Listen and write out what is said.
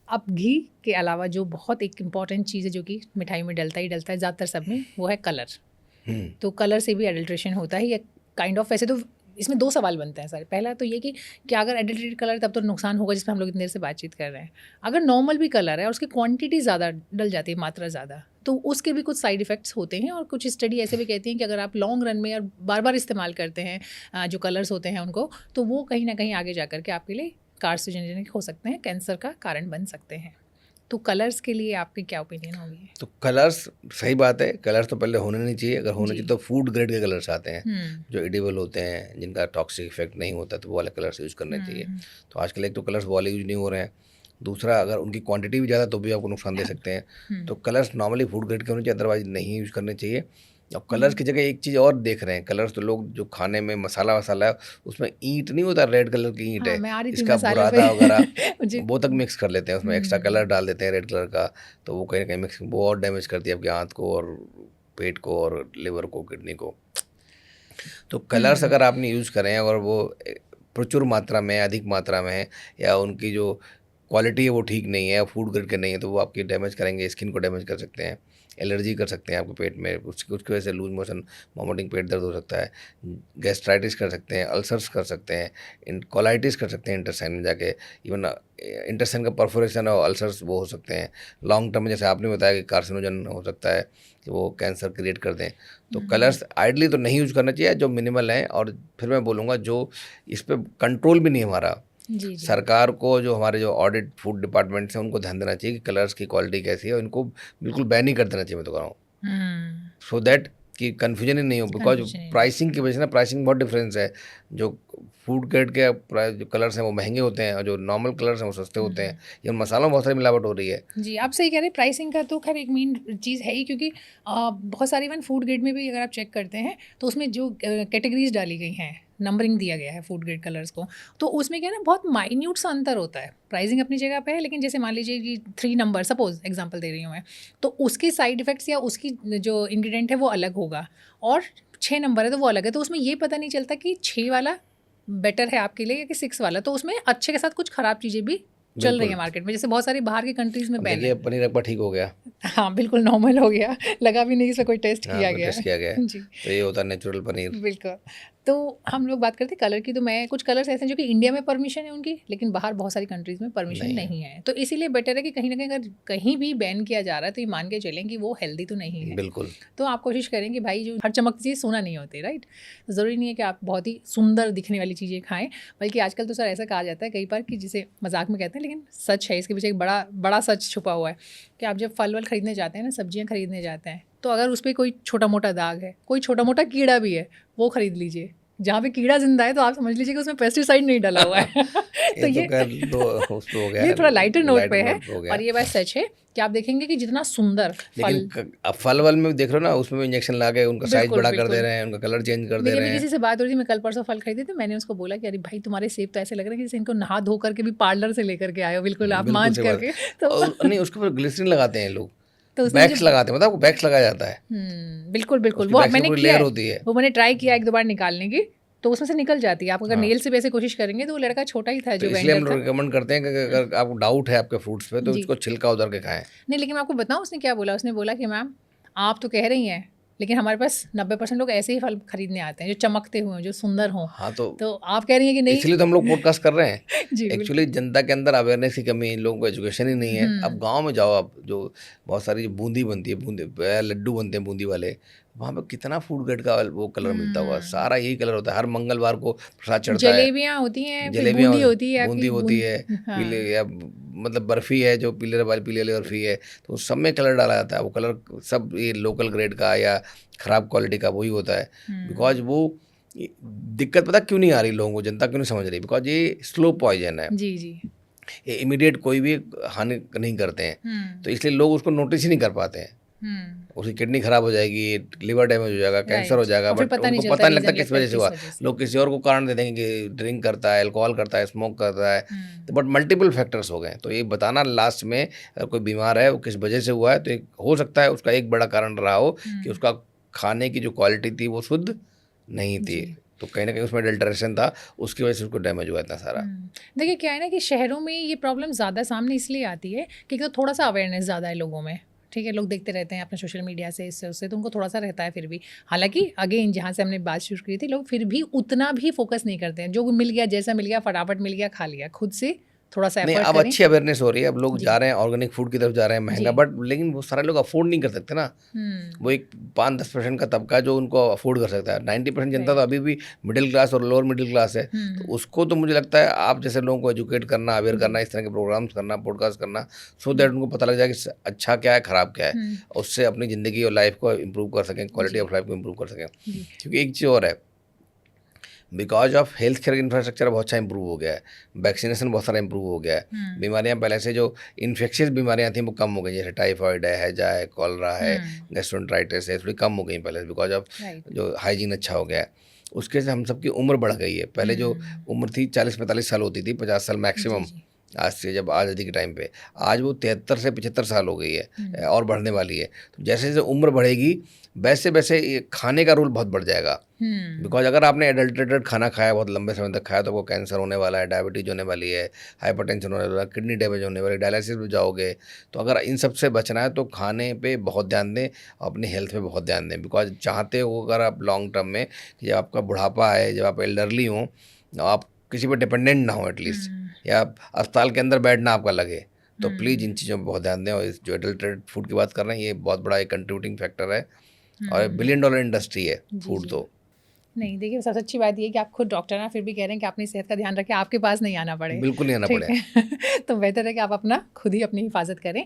अब घी के अलावा जो बहुत एक इम्पॉर्टेंट चीज़ है जो कि मिठाई में डलता ही डलता है ज़्यादातर सब में, वो है कलर। तो कलर से भी एडल्ट्रेशन होता है या काइंड ऑफ। वैसे तो इसमें दो सवाल बनते हैं सारे। पहला तो ये कि क्या अगर एडल्ट्रेटेड कलर तब तो नुकसान होगा, जिसमें हम लोग इतनी देर से बातचीत कर रहे हैं। अगर नॉर्मल भी कलर है और उसकी क्वांटिटी ज़्यादा डल जाती है, मात्रा ज़्यादा, तो उसके भी कुछ साइड इफ़ेक्ट्स होते हैं। और कुछ स्टडी ऐसे भी कहती हैं कि अगर आप लॉन्ग रन में और बार बार इस्तेमाल करते हैं जो कलर्स होते हैं उनको, तो वो कहीं ना कहीं आगे जा कर के आपके लिए कार्सिनोजेनिक हो सकते हैं, कैंसर का कारण बन सकते हैं। तो कलर्स के लिए आपकी क्या ओपिनियन होगी? तो कलर्स, सही बात है, कलर्स तो पहले होने नहीं चाहिए। अगर होने चाहिए तो फूड ग्रेड के कलर्स आते हैं जो एडिबल होते हैं, जिनका टॉक्सिक इफेक्ट नहीं होता, तो वो वाले कलर्स यूज़ करने चाहिए। तो आजकल एक तो कलर्स वाले यूज नहीं हो रहे हैं, दूसरा अगर उनकी क्वांटिटी भी ज़्यादा तो भी आपको नुकसान दे सकते हैं। तो कलर्स नॉर्मली फूड ग्रेड के होने चाहिए, अदरवाइज नहीं यूज़ करने चाहिए। और कलर्स की जगह एक चीज़ और देख रहे हैं, कलर्स तो लोग जो खाने में मसाला वसाला है उसमें ईंट नहीं होता, रेड कलर की ईंट हाँ, है, मैं आ रही थी इसका मसालों पे बुरादा वगैरह मुझे वो तक मिक्स कर लेते हैं, उसमें एक्स्ट्रा कलर डाल देते हैं रेड कलर का। तो वो कहीं ना कहीं मिक्स, वो और डैमेज करती है आपकी आंत को और पेट को और लिवर को, किडनी को। तो कलर्स अगर आपने यूज़ करें और वो प्रचुर मात्रा में, अधिक मात्रा में है, या उनकी जो क्वालिटी है वो ठीक नहीं है, फूड ग्रेड के नहीं है, तो वो आपकी डैमेज करेंगे, स्किन को डैमेज कर सकते हैं, एलर्जी कर सकते हैं आपके पेट में, उसकी वजह से लूज मोशन, वॉमिटिंग, पेट दर्द हो सकता है, गैस्ट्राइटिस कर सकते हैं, अल्सर्स कर सकते हैं, कोलाइटिस कर सकते हैं इंटेस्टाइन में जाके, इवन इंटेस्टाइन का परफोरेशन और अल्सर्स वो हो सकते हैं लॉन्ग टर्म में। जैसे आपने बताया कि कार्सिनोजन हो सकता है कि वो कैंसर क्रिएट कर दें। तो कलर्स आइडली तो नहीं यूज़ करना चाहिए, जो मिनिमल हैं। और फिर मैं बोलूँगा जो इस पर कंट्रोल भी नहीं हमारा, जी। सरकार को, जो हमारे जो ऑडिट फूड डिपार्टमेंट्स हैं, उनको ध्यान देना चाहिए कि कलर्स की क्वालिटी कैसी है, और इनको बिल्कुल बैन ही कर देना चाहिए, मैं तो कह रहा हूँ, सो दैट कि कन्फ्यूजन ही नहीं हो। बिकॉज प्राइसिंग की वजह से ना, प्राइसिंग बहुत डिफरेंस है। जो फूड ग्रेड के जो कलर्स हैं वो महंगे होते हैं, और जो नॉर्मल कलर्स हैं वो सस्ते होते हैं। ये मसालों में बहुत सारी मिलावट हो रही है। जी, आप सही कह रहे हैं। प्राइसिंग का तो खैर एक मेन चीज़ है ही, क्योंकि बहुत सारे इवन फूड ग्रेड में भी अगर आप चेक करते हैं तो उसमें जो कैटेगरीज डाली गई हैं, नंबरिंग दिया गया है फूड ग्रेड कलर्स को, तो उसमें क्या है ना, बहुत माइन्यूट सा अंतर होता है। प्राइसिंग अपनी जगह पे है, लेकिन जैसे मान लीजिए कि 3 नंबर, सपोज एग्जांपल दे रही हूँ मैं, तो उसके साइड इफ़ेक्ट्स या उसकी जो इंग्रेडिएंट है वो अलग होगा, और 6 नंबर है तो वो अलग है। तो उसमें ये पता नहीं चलता कि 6 वाला बेटर है आपके लिए या कि 6 वाला। तो उसमें अच्छे के साथ कुछ ख़राब चीज़ें भी चल रही है मार्केट में, जैसे बहुत सारी बाहर की कंट्रीज़ में बैन है। देखिए पनीर एक बार ठीक हो गया, हाँ, बिल्कुल नॉर्मल हो गया, लगा भी नहीं इसमें कोई टेस्ट हाँ, किया गया टेस्ट किया गया है, है। जी, तो ये होता है नेचुरल पनीर। बिल्कुल। तो हम लोग बात करते हैं कलर की, तो मैं कुछ कलर्स ऐसे हैं जो कि इंडिया में परमिशन है उनकी, लेकिन बाहर बहुत सारी कंट्रीज़ में परमिशन नहीं है। नहीं है। तो इसीलिए बेटर है कि कहीं न कहीं अगर कहीं भी बैन किया जा रहा है तो ये मान के चलें कि वो हेल्दी तो नहीं है। बिल्कुल। तो आप कोशिश करें कि भाई जो हर चमकती चीज़ सोना नहीं होती, राइट? ज़रूरी नहीं है कि आप बहुत ही सुंदर दिखने वाली चीज़ें खाएँ, बल्कि आजकल तो सर ऐसा कहा जाता है कई बार कि जिसे मज़ाक में कहते हैं, लेकिन सच है, इसके पीछे एक बड़ा बड़ा सच छुपा हुआ है कि आप जब फल-वल खरीदने जाते हैं ना, सब्जियाँ खरीदने जाते हैं, तो अगर उस पे कोई छोटा-मोटा दाग है, कोई छोटा-मोटा कीड़ा भी है, वो खरीद लीजिए। जहाँ पे कीड़ा ज़िंदा है तो आप समझ लीजिए कि उसमें पेस्टिसाइड नहीं डाला हुआ है। तो ये तो ये खैर लो उस पे हो गया ये है, थोड़ा लाइटर नोट लाइटर पे है, नोट पे हो गया। और ये बात सच है कि आप देखेंगे कि जितना सुंदर लेकिन फल, अब फल वल में देख रहे हो ना, उसमें भी इंजेक्शन ला के उनका साइज बिल्कुल, बड़ा कर दे बिल्कुल। रहे हैं, उनका कलर चेंज कर दे मेरी रहे अभी हैं। किसी से बात हो रही थी, मैं कल परसों फल खरीदी थी, मैंने उसको बोला कि अरे भाई तुम्हारे सेब तो ऐसे लग रहे हैं कि जैसे इनको नहा धो करके भी पार्लर से लेकर के आए हो, बिल्कुल आप बिल्कुल मांझ सही बात करके। है। तो और नहीं, उसके ऊपर ग्लिसरीन लगाते हैं लोग, तो उसने मुझे बैक्स लगाते हैं, मतलब आपको बैक्स लगाया जाता है, बिल्कुल, बिल्कुल, उसकी वो बैक्स की मैंने पूरी किया लेयर है, होती है। वो मैंने ट्राई किया 1-2 बार निकालने की, तो उसमें से निकल जाती है। आप अगर हाँ, नेल से भी ऐसे कोशिश करेंगे, तो वो लड़का छोटा ही था तो जो इसलिए हम वेंडर लोग था। रिकमेंड करते हैं कि अगर आपको डाउट है आपके फ्रूट्स पे, तो जी। उसको छिलका उतार के खाएं। नहीं, लेकिन मैं आपको बताऊँ उसने क्या बोला? उसने बोला कि मैम आप तो कह रही हैं, लेकिन हमारे पास 90% लोग ऐसे ही फल खरीदने आते हैं जो चमकते हुए हों, जो सुंदर हों। हाँ, तो तो आप कह रही हैं कि नहीं। इसलिए तो हम लोग पॉडकास्ट कर रहे हैं। जी, एक्चुअली बिल्कुल। जनता के अंदर अवेयरनेस की कमी है, इन लोगों को एजुकेशन ही नहीं है। अब गांव में जाओ आप, जो बहुत सारी जो बूंदी बनती है, बूंदी लड्डू बनते हैं बूंदी वाले, वहाँ पे कितना फूड ग्रेड का वो कलर मिलता होगा, सारा यही कलर होता है। हर मंगलवार को प्रसाद चढ़ता है, जलेबियाँ होती हैं, फिर जलेबियाँ, बूंदी होती है बूंदी आपकी होती बूंद। है, हाँ। पीले या मतलब बर्फ़ी है जो पीले वाली, पीले वाली बर्फ़ी है, तो उस सब में कलर डाला जाता है। वो कलर सब ये लोकल ग्रेड का या ख़राब क्वालिटी का वही होता है। बिकॉज वो दिक्कत पता क्यों नहीं आ रही लोगों को, जनता क्यों नहीं समझ रही? बिकॉज ये स्लो पॉइजन है, जी, जी। ये इमीडिएट कोई भी हानि नहीं करते हैं, तो इसलिए लोग उसको नोटिस ही नहीं कर पाते हैं। उसकी किडनी खराब हो जाएगी, लिवर डैमेज हो जाएगा, कैंसर हो राइट, जाएगा, और फिर बट पता नहीं उनको चलता पता नहीं लगता रीज़न किस लगता है वजह से किस हुआ। वजह से। लोग किसी और को कारण दे देंगे कि ड्रिंक करता है, अल्कोहल करता है, स्मोक करता है, तो बट मल्टीपल फैक्टर्स हो गए। तो ये बताना लास्ट में, अगर कोई बीमार है वो किस वजह से हुआ है, तो एक हो सकता है उसका एक बड़ा कारण रहा हो कि उसका खाने की जो क्वालिटी थी वो शुद्ध नहीं थी। जी। तो कहीं ना कहीं उसमें अडल्ट्रेशन था, उसकी वजह से उसको डैमेज हुआ इतना सारा। देखिए क्या है ना कि शहरों में ये प्रॉब्लम ज़्यादा सामने इसलिए आती है कि तो थोड़ा सा अवेयरनेस ज़्यादा है लोगों में, ठीक है, लोग देखते रहते हैं अपने सोशल मीडिया से, इससे उससे, तो उनको थोड़ा सा रहता है फिर भी। हालांकि अगेन जहाँ से हमने बात शुरू की थी, लोग फिर भी उतना भी फोकस नहीं करते हैं, जो मिल गया जैसा मिल गया फटाफट मिल गया खा लिया, खुद से थोड़ा सा नहीं, एफर्ट अब करें। अच्छी अवेयरनेस हो रही है, अब लोग जी। जा रहे हैं ऑर्गेनिक फूड की तरफ जा रहे हैं, महंगा, जी। बट लेकिन वो सारे लोग अफोर्ड नहीं कर सकते ना। वो एक 5-10% का तबका है जो उनको अफोर्ड कर सकता है। 90% जनता तो अभी भी मिडिल क्लास और लोअर मिडिल क्लास है। तो उसको तो मुझे लगता है आप जैसे लोगों को एजुकेट करना, अवेयर करना, इस तरह के प्रोग्राम्स करना, पॉडकास्ट करना, सो दैट उनको पता लग जाए कि अच्छा क्या है, ख़राब क्या है, उससे अपनी ज़िंदगी और लाइफ को इम्प्रूव कर सकें, क्वालिटी ऑफ लाइफ को इम्प्रूव कर सकें। क्योंकि एक चीज़ और है, because of health care infrastructure बहुत अच्छा इंप्रूव हो गया है, वैक्सीनेशन बहुत सारा इंप्रूव हो गया है, बीमारियां पहले से जो इन्फेक्शियस बीमारियां थी वो कम हो गई, जैसे टाइफाइड है, हैजा है, कॉलरा है, गैस्ट्रोएंटराइटिस है, थोड़ी कम हो गई पहले से, बिकॉज ऑफ जो हाइजीन अच्छा हो गया है। उसके से हम सबकी उम्र बढ़ गई है। पहले जो उम्र थी 40-45 साल होती थी, 50 साल मैक्सिमम, आज से जब आज़ादी के टाइम पे, आज वो 73 से 75 साल हो गई है और बढ़ने वाली है। तो जैसे जैसे उम्र बढ़ेगी वैसे वैसे ये खाने का रूल बहुत बढ़ जाएगा। बिकॉज अगर आपने एडल्ट्रेटेड खाना खाया, बहुत लंबे समय तक खाया, तो वो कैंसर होने वाला है, डायबिटीज होने वाली है, हाइपरटेंशन होने वाला है, किडनी डैमेज होने वाली, डायलिसिस में जाओगे। तो अगर इन सब से बचना है तो खाने पे बहुत ध्यान दें, अपनी हेल्थ पे बहुत ध्यान दें। बिकॉज चाहते हो अगर आप लॉन्ग टर्म में कि जब आपका बुढ़ापा है, जब आप एल्डरली हों, आप किसी पर डिपेंडेंट ना हो एटलीस्ट, या अस्पताल के अंदर बैठना आपका लगे, तो प्लीज़ इन चीज़ों पर बहुत ध्यान दें। और इस जो एडल्ट्रेटेड फूड की बात कर रहे हैं, ये बहुत बड़ा एक कंट्रीब्यूटिंग फैक्टर है और $1 बिलियन इंडस्ट्री है फूड। तो नहीं, देखिए सबसे अच्छी बात ये है कि आप खुद डॉक्टर हैं, फिर भी कह रहे हैं कि अपनी सेहत का ध्यान रखें, आपके पास नहीं आना पड़े। बिल्कुल नहीं आना ठीक पड़े। है तो बेहतर है कि आप अपना खुद ही अपनी हिफाजत करें।